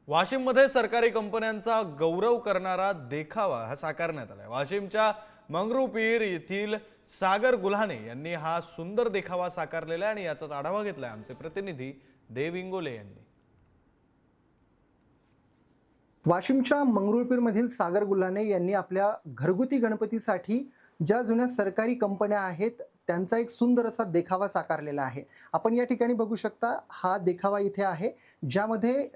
वाशिममध्ये सरकारी कंपन्यांचा गौरव करणारा देखावा हा साकारण्यात आलाय। वाशिमच्या मंगरुळपीर येथील सागर गुल्हाने यांनी हा सुंदर देखावा साकारलेला आहे आणि याचाच आढावा घेतलाय आमचे प्रतिनिधी देव इंगोले यांनी। वाशिमच्या मंगरुळपीरमधील सागर गुल्हाने यांनी आपल्या घरगुती गणपतीसाठी ज्या जुन्या सरकारी कंपन्या आहेत त्यांचा एक सुंदर असा देखावा साकारलेला आहे। आपण या ठिकाणी बघू शकता, हा देखावा इथे आहे ज्यामध्ये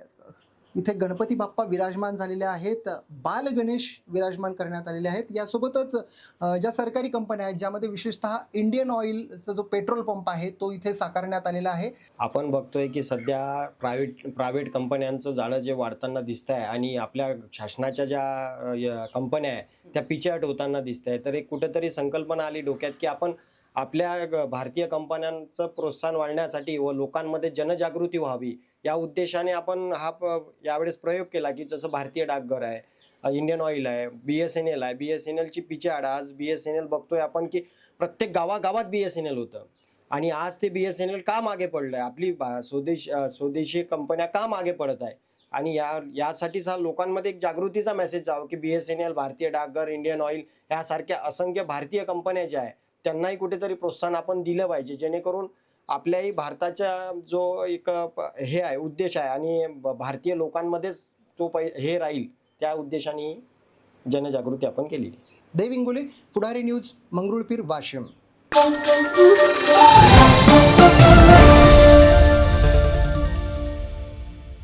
इथे गणपती बाप्पा विराजमान झालेले आहेत, बाल गणेश विराजमान करण्यात आलेले आहेत। यासोबतच ज्या सरकारी कंपन्या आहेत ज्यामध्ये विशेषतः इंडियन ऑइलचा जो पेट्रोल पंप आहे तो इथे साकारण्यात आलेला आहे। आपण बघतोय की सध्या प्रायव्हेट कंपन्यांचं जाळं जे वाढताना दिसत आहे आणि आपल्या शासनाच्या ज्या कंपन्या आहे त्या पिछेहाट होताना दिसत आहे। तर एक कुठेतरी संकल्पना आली डोक्यात की आपण आपल्या भारतीय कंपन्यांचं प्रोत्साहन वाढण्यासाठी व लोकांमध्ये जनजागृती व्हावी या उद्देशाने आपण यावेळेस प्रयोग केला की जसं भारतीय डाकघर आहे, इंडियन ऑइल आहे, BSNL आहे। BSNLची पिछेहाट आज BSNL बघतोय आपण की प्रत्येक गावागावात BSNL होतं आणि आज ते BSNL का मागे पडलंय, आपली स्वदेशी कंपन्या का मागे पडत आहे आणि यासाठीच हा लोकांमध्ये एक जागृतीचा मेसेज जावं की BSNL, भारतीय डाकघर, इंडियन ऑइल यासारख्या असंख्य भारतीय कंपन्या ज्या आहे त्यांनाही कुठेतरी प्रोत्साहन आपण दिलं पाहिजे, जेणेकरून आपल्याही भारताचा जो एक हे आहे उद्देश आहे आणि भारतीय लोकांमध्येच तो हे राहील त्या उद्देशाने जनजागृती आपण केली। देव इंगोले, पुढारी न्यूज, मंगरुळपीर, वाशिम।